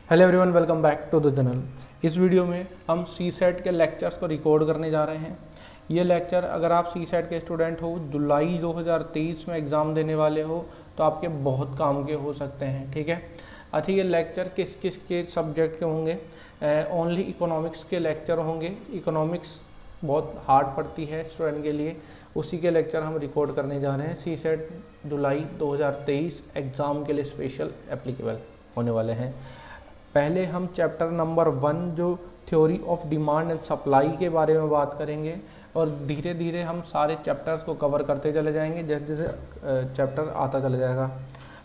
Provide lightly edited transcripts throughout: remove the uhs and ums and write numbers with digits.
Hello everyone, welcome back to the channel. इस video में हम सी सेट के लेक्चर्स को रिकॉर्ड करने जा रहे हैं। ये लेक्चर अगर आप सी सेट के स्टूडेंट हो, जुलाई 2023 में एग्ज़ाम देने वाले हो, तो आपके बहुत काम के हो सकते हैं। ठीक है। अच्छा, ये लेक्चर किस किस के सब्जेक्ट के होंगे? ओनली इकोनॉमिक्स के लेक्चर होंगे। इकोनॉमिक्स बहुत हार्ड पड़ती है स्टूडेंट के लिए, उसी के लेक्चर हम रिकॉर्ड करने जा रहे हैं। सी सेट जुलाई 2023 एग्ज़ाम के लिए स्पेशल एप्लीकेबल होने वाले हैं। पहले हम चैप्टर नंबर 1 जो theory of demand and supply के बारे में बात करेंगे, और धीरे धीरे हम सारे चैप्टर्स को कवर करते चले जाएंगे जैसे जैसे चैप्टर आता चला जाएगा।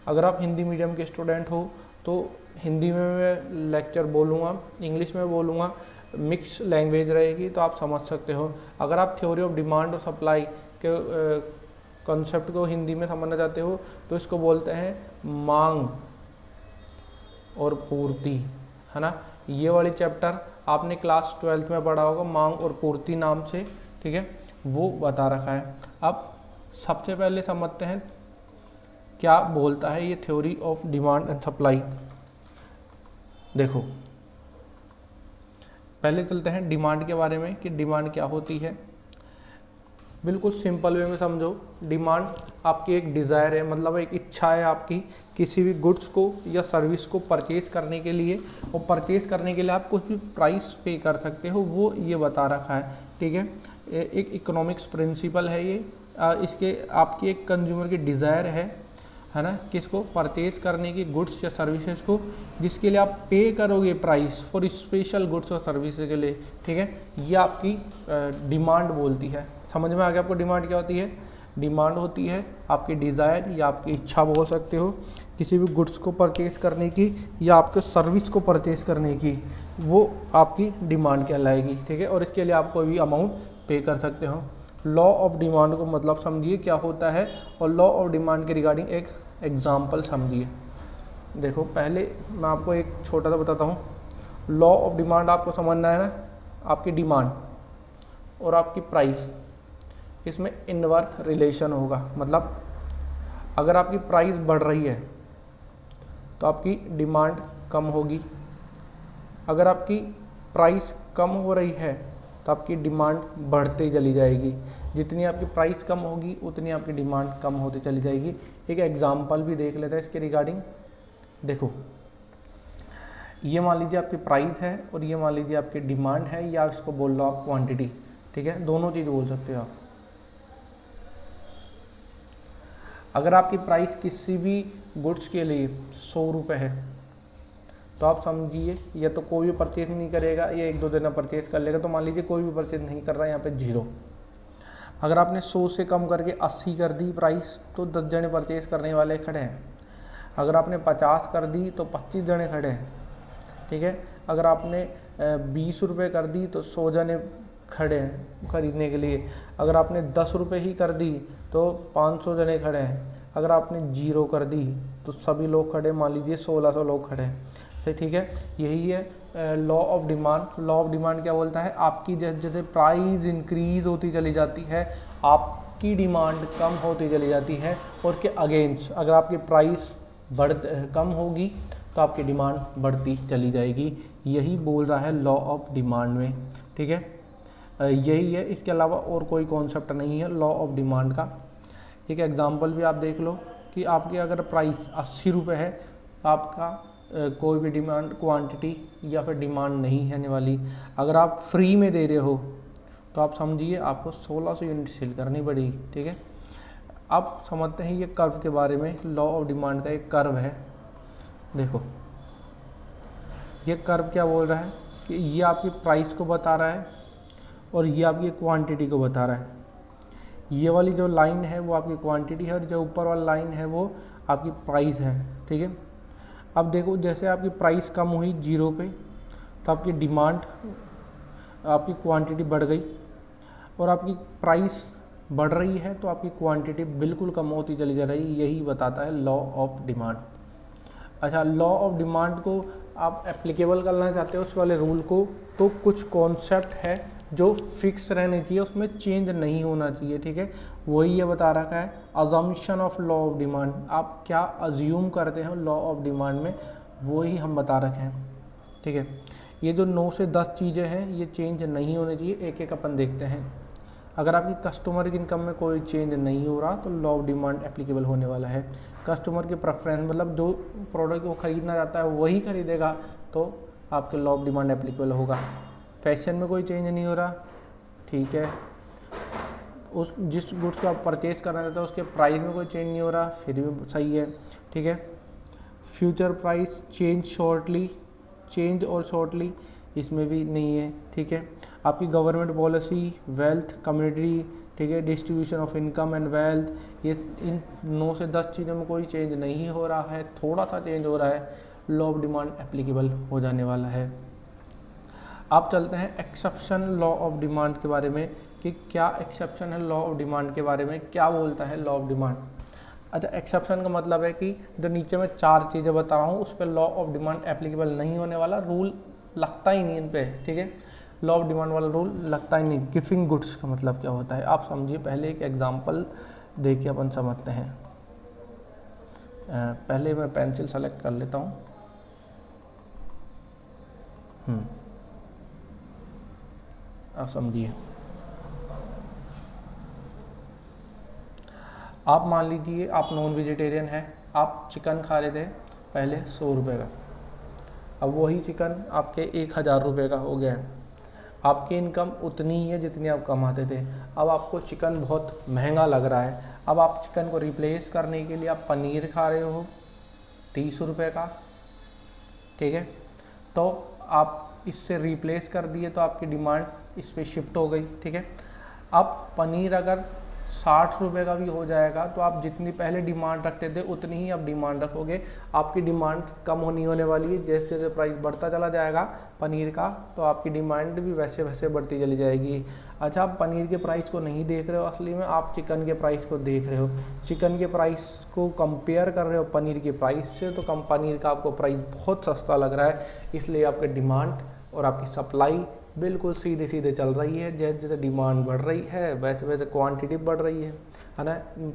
अगर आप हिंदी मीडियम के स्टूडेंट हो तो हिंदी में मैं लेक्चर बोलूँगा, इंग्लिश में बोलूँगा, मिक्स लैंग्वेज रहेगी तो आप समझ सकते हो। अगर आप थ्योरी ऑफ डिमांड और सप्लाई के कॉन्सेप्ट को हिंदी में समझना चाहते हो तो इसको बोलते हैं मांग और पूर्ति, है ना। ये वाली चैप्टर आपने क्लास 12th में पढ़ा होगा, मांग और पूर्ति नाम से, ठीक है, वो बता रखा है। अब सबसे पहले समझते हैं क्या बोलता है ये theory of demand and supply. देखो, पहले चलते हैं डिमांड के बारे में कि डिमांड क्या होती है। बिल्कुल सिंपल वे में समझो, डिमांड आपकी एक डिज़ायर है, मतलब एक इच्छा है आपकी किसी भी गुड्स को या सर्विस को परचेज़ करने के लिए, और परचेज़ करने के लिए आप कुछ भी प्राइस पे कर सकते हो, वो ये बता रखा है। ठीक है, एक इकोनॉमिक्स प्रिंसिपल है ये। इसके आपकी एक कंज्यूमर की डिज़ायर है ना, किसको परचेज़ करने की, गुड्स या सर्विसेज को, जिसके लिए आप पे करोगे प्राइस फॉर स्पेशल गुड्स और सर्विसेज के लिए। ठीक है, ये आपकी डिमांड बोलती है। समझ में आ गया आपको डिमांड क्या होती है? डिमांड होती है आपकी डिज़ायर या आपकी इच्छा बोल सकते हो, किसी भी गुड्स को परचेज़ करने की या आपके सर्विस को परचेज़ करने की, वो आपकी डिमांड कहलाएगी। ठीक है, और इसके लिए आप कोई भी अमाउंट पे कर सकते हो। लॉ ऑफ डिमांड को मतलब समझिए क्या होता है, और लॉ ऑफ डिमांड के रिगार्डिंग एक एग्जाम्पल समझिए। देखो, पहले मैं आपको एक छोटा सा बताता हूँ। लॉ ऑफ डिमांड आपको समझना है ना, आपकी डिमांड और आपकी प्राइस, इसमें इनवर्स रिलेशन होगा। मतलब अगर आपकी प्राइस बढ़ रही है तो आपकी डिमांड कम होगी, अगर आपकी प्राइस कम हो रही है तो आपकी डिमांड बढ़ती चली जाएगी। जितनी आपकी प्राइस कम होगी उतनी आपकी डिमांड कम होती चली जाएगी। एक एग्जांपल भी देख लेते हैं इसके रिगार्डिंग। देखो, ये मान लीजिए आपकी प्राइस है और ये मान लीजिए आपकी डिमांड है, या इसको बोल लो आप क्वांटिटी। ठीक है, दोनों चीज़ बोल सकते हो आप। अगर आपकी प्राइस किसी भी गुड्स के लिए 100 रुपये है तो आप समझिए या तो कोई भी परचेज नहीं करेगा या 1-2 दिन परचेज कर लेगा, तो मान लीजिए कोई भी परचेज नहीं कर रहा है, यहाँ पे 0। अगर आपने 100 से कम करके 80 कर दी प्राइस तो 10 जने परचेज करने वाले खड़े हैं। अगर आपने 50 कर दी तो 25 जने खड़े हैं। ठीक है, अगर आपने 20 रुपये कर दी तो 100 जने खड़े हैं खरीदने के लिए। अगर आपने 10 रुपये ही कर दी तो 500 जने खड़े हैं। अगर आपने 0 कर दी तो सभी लोग खड़े, मान लीजिए 1600 लोग खड़े हैं। ठीक है, यही है law of demand. Law of demand क्या बोलता है? आपकी जैसे जैसे प्राइस इंक्रीज होती चली जाती है, आपकी डिमांड कम होती चली जाती है, और उसके अगेंस्ट अगर आपकी प्राइस कम होगी तो आपकी डिमांड बढ़ती चली जाएगी। यही बोल रहा है लॉ ऑफ डिमांड में। ठीक है, यही है, इसके अलावा और कोई कॉन्सेप्ट नहीं है लॉ ऑफ डिमांड का। एक एग्जांपल भी आप देख लो कि आपकी अगर प्राइस 80 रुपये है, आपका कोई भी डिमांड क्वांटिटी या फिर डिमांड नहीं है वाली। अगर आप फ्री में दे रहे हो तो आप समझिए आपको 1600 यूनिट सेल करनी पड़ेगी। ठीक है, अब समझते हैं ये कर्व के बारे में। लॉ ऑफ डिमांड का एक कर्व है। देखो, ये कर्व क्या बोल रहा है कि ये आपकी प्राइस को बता रहा है और ये आपकी क्वांटिटी को बता रहा है। ये वाली जो लाइन है वो आपकी क्वांटिटी है और जो ऊपर वाला लाइन है वो आपकी प्राइस है। ठीक है, अब देखो, जैसे आपकी प्राइस कम हुई 0 पे तो आपकी डिमांड, आपकी क्वांटिटी बढ़ गई, और आपकी प्राइस बढ़ रही है तो आपकी क्वांटिटी बिल्कुल कम होती चली जा रही है। यही बताता है लॉ ऑफ डिमांड। अच्छा, लॉ ऑफ डिमांड को आप एप्लीकेबल करना चाहते हो उस वाले रूल को, तो कुछ कॉन्सेप्ट है जो फिक्स रहने चाहिए, उसमें चेंज नहीं होना चाहिए। ठीक है, वही ये बता रखा है assumption of law of demand. आप क्या अज्यूम करते हो लॉ ऑफ डिमांड में, वही हम बता रखे हैं। ठीक है। ये जो 9 से 10 चीज़ें हैं ये चेंज नहीं होनी चाहिए, एक एक अपन देखते हैं। अगर आपकी कस्टमर की इनकम में कोई चेंज नहीं हो रहा तो लॉ ऑफ डिमांड एप्लीकेबल होने वाला है। कस्टमर की प्रेफरेंस मतलब जो प्रोडक्ट वो खरीदना चाहता है वही खरीदेगा तो आपके लॉ ऑफ डिमांड एप्लीकेबल होगा। फैशन में कोई चेंज नहीं हो रहा, ठीक है। उस जिस गुड्स को आप परचेज करना चाहते हैं उसके प्राइस में कोई चेंज नहीं हो रहा, फिर भी सही है, ठीक है। फ्यूचर प्राइस चेंज और शॉर्टली इसमें भी नहीं है, ठीक है। आपकी गवर्नमेंट पॉलिसी, वेल्थ, कम्युनिटी, ठीक है, distribution of income and wealth, ये इन 9 से 10 चीज़ों में कोई चेंज नहीं हो रहा है, थोड़ा सा चेंज हो रहा है, लॉ ऑफ डिमांड एप्लीकेबल हो जाने वाला है। आप चलते हैं एक्सेप्शन लॉ ऑफ डिमांड के बारे में कि क्या एक्सेप्शन है लॉ ऑफ डिमांड के बारे में, क्या बोलता है लॉ ऑफ डिमांड। अच्छा, एक्सेप्शन का मतलब है कि जो नीचे मैं 4 चीज़ें बता रहा हूँ उस पर लॉ ऑफ डिमांड एप्लीकेबल नहीं होने वाला, रूल लगता ही नहीं इन पे, ठीक है। लॉ ऑफ डिमांड वाला रूल लगता ही नहीं। गिफ्टिंग गुड्स का मतलब क्या होता है आप समझिए, पहले एक एग्जांपल देखिए अपन समझते हैं। पहले मैं पेंसिल सेलेक्ट कर लेता हूँ। आप समझिए, आप मान लीजिए आप नॉन वेजिटेरियन हैं, आप चिकन खा रहे थे पहले 100 रुपये का, अब वही चिकन आपके 1000 रुपये का हो गया है। आपकी इनकम उतनी ही है जितनी आप कमाते थे, अब आपको चिकन बहुत महंगा लग रहा है, अब आप चिकन को रिप्लेस करने के लिए आप पनीर खा रहे हो 30 रुपये का, ठीक है। तो आप इससे रिप्लेस कर दिए तो आपकी डिमांड इस पर शिफ्ट हो गई, ठीक है। अब पनीर अगर 60 रुपये का भी हो जाएगा तो आप जितनी पहले डिमांड रखते थे उतनी ही आप डिमांड रखोगे, आपकी डिमांड कम होने वाली है। जैसे जैसे प्राइस बढ़ता चला जाएगा पनीर का तो आपकी डिमांड भी वैसे वैसे बढ़ती चली जाएगी। अच्छा, आप पनीर के प्राइस को नहीं देख रहे हो, असली में आप चिकन के प्राइस को देख रहे हो, चिकन के प्राइस को कंपेयर कर रहे हो पनीर के प्राइस से, तो कम पनीर का आपको प्राइस बहुत सस्ता लग रहा है, इसलिए आपकी डिमांड और आपकी सप्लाई बिल्कुल सीधे सीधे चल रही है। जैसे जैसे डिमांड बढ़ रही है वैसे वैसे क्वांटिटी बढ़ रही है ना,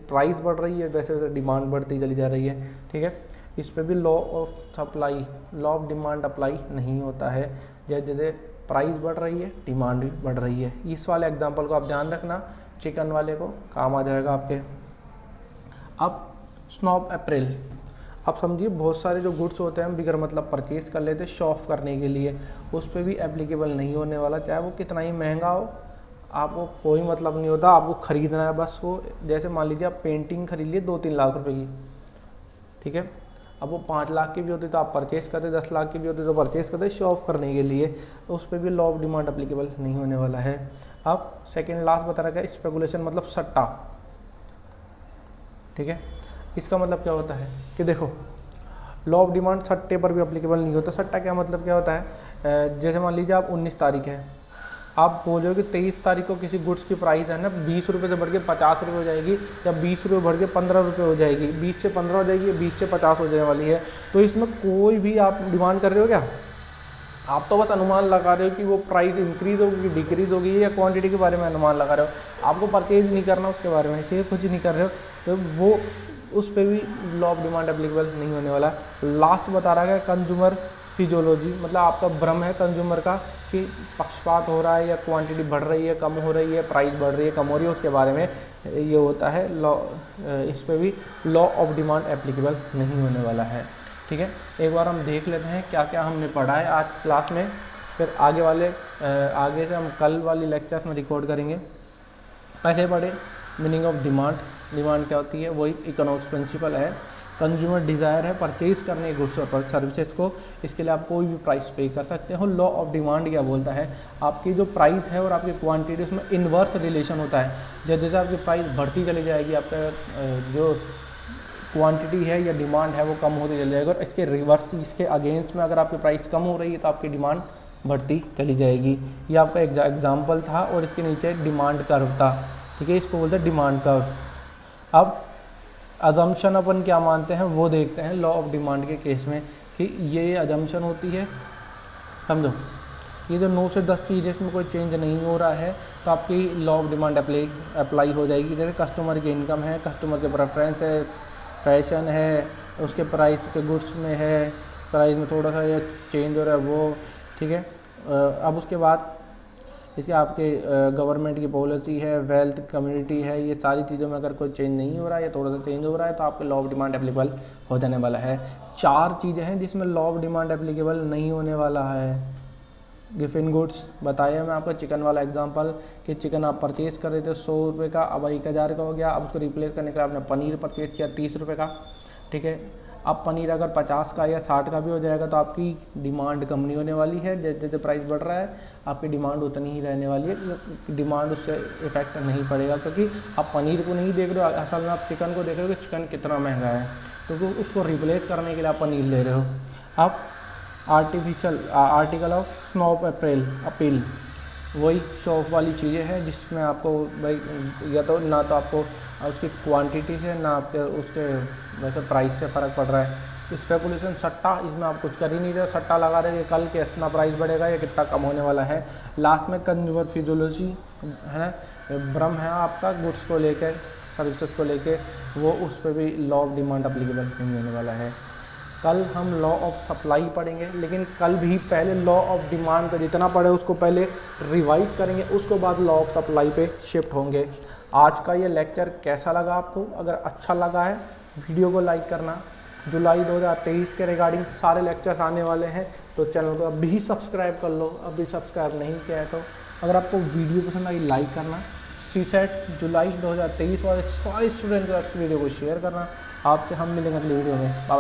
प्राइस बढ़ रही है वैसे वैसे डिमांड बढ़ती चली जा रही है, ठीक है। इस पे भी law of supply, law of demand apply नहीं होता है। जैसे जैसे प्राइस बढ़ रही है डिमांड भी बढ़ रही है। इस वाले एग्जांपल को आप ध्यान रखना, चिकन वाले को काम आ जाएगा आपके। अब स्नॉब अप्रैल, आप समझिए बहुत सारे जो गुड्स होते हैं हम बिगर मतलब परचेज कर लेते हैं शो ऑफ करने के लिए, उस पर भी एप्लीकेबल नहीं होने वाला, चाहे वो कितना ही महंगा हो, आपको कोई मतलब नहीं होता, आपको ख़रीदना है बस वो। जैसे मान लीजिए आप पेंटिंग खरीद लिए 2-3 लाख रुपए की, ठीक है, अब वो 5 लाख की भी होती तो आप परचेज करते, 10 लाख की भी होती तो परचेज करते शो ऑफ करने के लिए, तो उस पर भी लॉ ऑफ डिमांड एप्लीकेबल नहीं होने वाला है। अब सेकेंड लास्ट बता रखा है स्पेकुलेशन मतलब सट्टा, ठीक है। इसका मतलब क्या होता है कि देखो लॉ ऑफ डिमांड सट्टे पर भी एप्लीकेबल नहीं होता। सट्टा क्या मतलब क्या होता है, जैसे मान लीजिए आप 19 तारीख है, आप बोलो कि 23 तारीख को किसी गुड्स की प्राइस है ना 20 रुपये से बढ़ के 50 रुपये हो जाएगी, या 20 रुपये बढ़ के 15 रुपये हो जाएगी, 20 से 15 हो जाएगी, 20 से 50 हो जाने वाली है, तो इसमें कोई भी आप डिमांड कर रहे हो क्या, आप तो बस अनुमान लगा रहे हो कि वो प्राइस इंक्रीज़ होगी कि डिक्रीज़ होगी, या क्वांटिटी के बारे में अनुमान लगा रहे हो, आपको परचेज नहीं करना उसके बारे में, ठीक है, कुछ नहीं कर रहे हो, तो वो उस पर भी लॉ ऑफ डिमांड एप्लीकेबल नहीं होने वाला। लास्ट बता रहा है कंज्यूमर फिजियोलॉजी, मतलब आपका भ्रम है कंज्यूमर का कि पक्षपात हो रहा है या क्वांटिटी बढ़ रही है कम हो रही है, प्राइस बढ़ रही है कम हो रही है, उसके बारे में ये होता है लॉ, इस पर भी लॉ ऑफ डिमांड एप्लीकेबल नहीं होने वाला है, ठीक है। एक बार हम देख लेते हैं क्या क्या हमने पढ़ा है आज क्लास में, फिर आगे से हम कल वाली लेक्चर्स में रिकॉर्ड करेंगे। पहले पढ़े मीनिंग ऑफ डिमांड, डिमांड क्या होती है, वही इकोनॉमिक्स प्रिंसिपल है। कंज्यूमर डिज़ायर है परचेज करने गुड्स और सर्विसेज को, इसके लिए आप कोई भी प्राइस पे कर सकते हो। लॉ ऑफ डिमांड क्या बोलता है, आपकी जो प्राइस है और आपकी क्वांटिटी उसमें इन्वर्स रिलेशन होता है, जैसे जैसे आपकी प्राइस बढ़ती चली जाएगी आपका जो क्वांटिटी है या डिमांड है वो कम होती चली जाएगी, और इसके रिवर्स इसके अगेंस्ट में अगर आपकी प्राइस कम हो रही है तो आपकी डिमांड बढ़ती चली जाएगी। ये आपका एग्जाम्पल था और इसके नीचे डिमांड कर्व था, ठीक है, इसको बोलते हैं डिमांड कर्व। अब अजम्पशन अपन क्या मानते हैं वो देखते हैं लॉ ऑफ डिमांड के केस में कि ये अजम्पशन होती है, समझो ये जो 9 से 10 चीज़ें इसमें कोई चेंज नहीं हो रहा है तो आपकी लॉ ऑफ डिमांड अप्लाई हो जाएगी। जैसे कस्टमर की इनकम है, कस्टमर के प्रेफरेंस है, फैशन है, उसके प्राइस के गुड्स में है, प्राइस में थोड़ा सा ये चेंज हो रहा है वो, ठीक है। अब उसके बाद इसके आपके गवर्नमेंट की पॉलिसी है, वेल्थ कम्युनिटी है, ये सारी चीज़ों में अगर कोई चेंज नहीं हो रहा है या थोड़ा सा चेंज हो रहा है तो आपके लॉ ऑफ डिमांड एप्लीकेबल हो जाने वाला है। 4 चीज़ें हैं जिसमें लॉ ऑफ डिमांड एप्लीकेबल नहीं होने वाला है। गिफिन गुड्स बताया मैं आपको, चिकन वाला एग्जांपल कि चिकन आप परचेज़ कर रहे थे 100 रुपये का, अब 1000 का हो गया। अब उसको रिप्लेस करने के लिए आपने पनीर परचेज़ किया 30 रुपये का, ठीक है। अब पनीर अगर 50 का या 60 का भी हो जाएगा तो आपकी डिमांड कम नहीं होने वाली है। जैसे जैसे प्राइस बढ़ रहा है आपकी डिमांड उतनी ही रहने वाली है, डिमांड उससे इफेक्ट नहीं पड़ेगा, क्योंकि आप पनीर को नहीं देख रहे हो, असल में आप चिकन को देख रहे हो कि चिकन कितना महंगा है, क्योंकि उसको रिप्लेस करने के लिए आप पनीर ले रहे हो। अब article of snow of appeal वही शो ऑफ वाली चीज़ें हैं जिसमें आपको भाई या तो ना तो आपको उसकी क्वांटिटी से ना आपके उसके वैसे प्राइस से फ़र्क पड़ रहा है। स्पेकुलेशन सट्टा, इसमें आप कुछ कर ही नहीं रहे, सट्टा लगा रहे हैं कि कल कितना प्राइस बढ़ेगा या कितना कम होने वाला है। लास्ट में कंज्यूमर फिजियोलॉजी है ना, भ्रम है आपका गुड्स को लेकर, सर्विसेज को लेकर, वो उस पर भी लॉ ऑफ डिमांड अप्लीकेबल नहीं होने वाला है। कल हम लॉ ऑफ सप्लाई पढ़ेंगे, लेकिन कल भी पहले लॉ ऑफ डिमांड पे जितना पढ़े उसको पहले रिवाइज करेंगे, उसके बाद लॉ ऑफ सप्लाई पे शिफ्ट होंगे। आज का ये लेक्चर कैसा लगा आपको? अगर अच्छा लगा है वीडियो को लाइक करना। जुलाई 2023 के रिगार्डिंग सारे लेक्चर्स आने वाले हैं, तो चैनल को अभी सब्सक्राइब कर लो, अभी सब्सक्राइब नहीं किया है तो। अगर आपको वीडियो पसंद आई लाइक करना, CSET जुलाई 2023 वाले सारे स्टूडेंट को वीडियो को शेयर करना। आपसे हम मिलेंगे अगली वीडियो में। बाय।